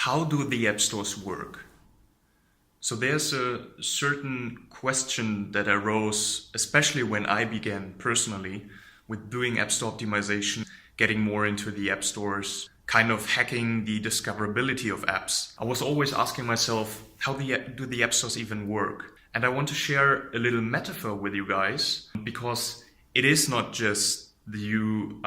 How do the app stores work? So there's a certain question that arose, especially when I began personally with doing app store optimization, getting more into the app stores, kind of hacking the discoverability of apps. I was always asking myself, how do the app stores even work? And I want to share a little metaphor with you guys, because it is not just you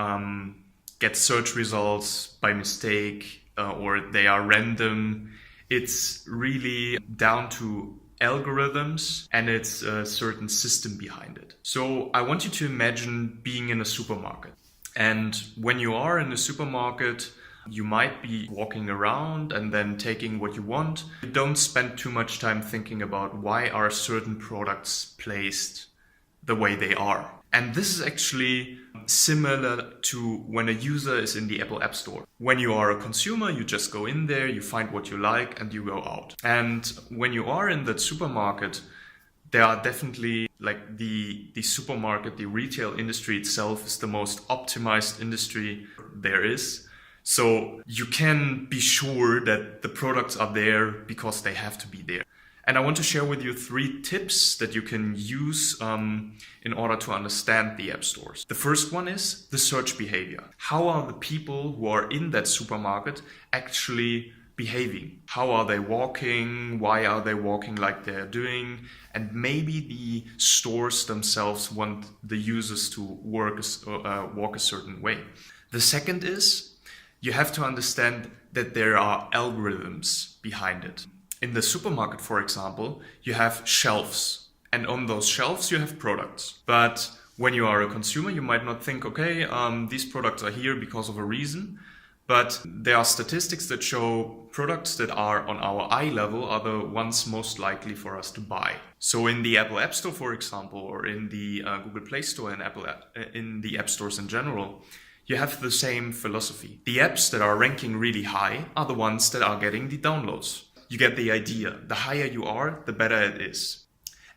get search results by mistake or they are random. It's really down to algorithms and it's a certain system behind it. So I want you to imagine being in a supermarket. And when you are in a supermarket, you might be walking around and then taking what you want. You don't spend too much time thinking about why are certain products placed the way they are. And this is actually similar to when a user is in the Apple App Store. When you are a consumer, you just go in there, you find what you like and you go out. And when you are in that supermarket, there are definitely like the supermarket, the retail industry itself is the most optimized industry there is. So you can be sure that the products are there because they have to be there. And I want to share with you 3 tips that you can use in order to understand the app stores. The first one is the search behavior. How are the people who are in that supermarket actually behaving? How are they walking? Why are they walking like they're doing? And maybe the stores themselves want the users to walk a certain way. The second is you have to understand that there are algorithms behind it. In the supermarket, for example, you have shelves, and on those shelves you have products. But when you are a consumer, you might not think, okay, these products are here because of a reason. But there are statistics that show products that are on our eye level are the ones most likely for us to buy. So in the Apple App Store, for example, or in the Google Play Store and in the app stores in general, you have the same philosophy. The apps that are ranking really high are the ones that are getting the downloads. You get the idea. The higher you are, the better it is.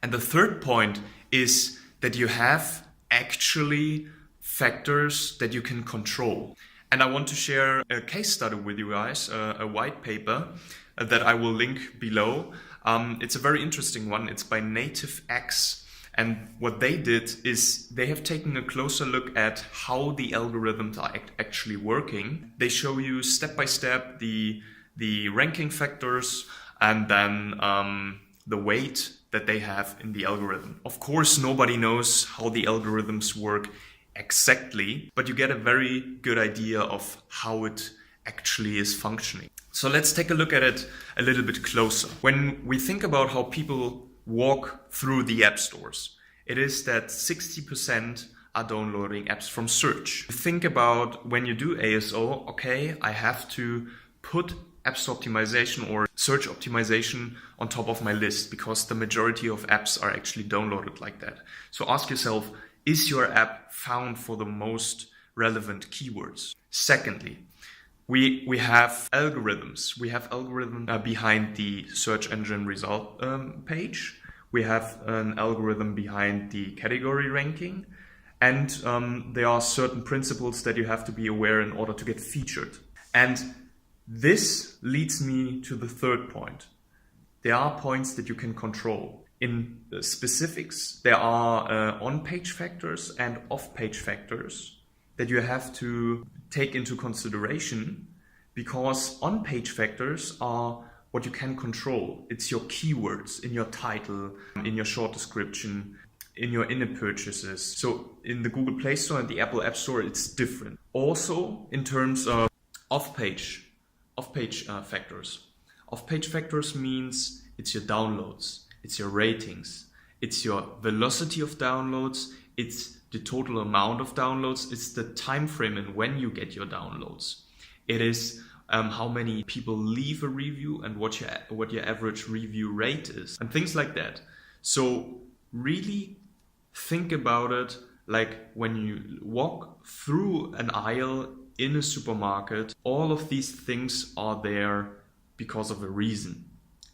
And the third point is that you have actually factors that you can control. And I want to share a case study with you guys, a white paper that I will link below. It's a very interesting one. It's by NativeX. And what they did is they have taken a closer look at how the algorithms are actually working. They show you step by step the ranking factors and then the weight that they have in the algorithm. Of course, nobody knows how the algorithms work exactly, but you get a very good idea of how it actually is functioning. So let's take a look at it a little bit closer. When we think about how people walk through the app stores, it is that 60% are downloading apps from search. Think about when you do ASO, okay, I have to put app store optimization or search optimization on top of my list because the majority of apps are actually downloaded like that. So ask yourself, is your app found for the most relevant keywords? Secondly, we have algorithms. We have algorithm behind the search engine result page. We have an algorithm behind the category ranking. And there are certain principles that you have to be aware in order to get featured. And this leads me to the third point. There are points that you can control. In the specifics, there are on-page factors and off-page factors that you have to take into consideration, because on-page factors are what you can control. It's your keywords in your title, in your short description, in your in-app purchases. So in the Google Play Store and the Apple App Store, it's different. Also in terms of off-page factors. Off-page factors means it's your downloads, it's your ratings, it's your velocity of downloads, it's the total amount of downloads, it's the time frame and when you get your downloads. It is how many people leave a review and what your average review rate is and things like that. So really think about it like when you walk through an aisle in a supermarket, all of these things are there because of a reason.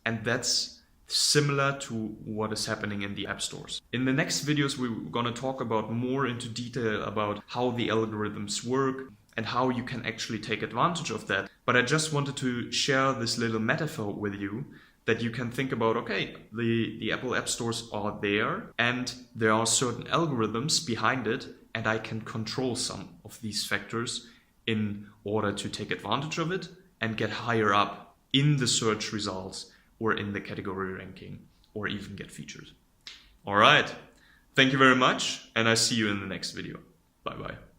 And that's similar to what is happening in the app stores. In the next videos, we're going to talk about more into detail about how the algorithms work and how you can actually take advantage of that. But But I just wanted to share this little metaphor with you that you can think about, okay, the Apple App Stores are there and there are certain algorithms behind it, and I can control some of these factors in order to take advantage of it and get higher up in the search results or in the category ranking, or even get featured. All right. Thank you very much, and I see you in the next video. Bye-bye.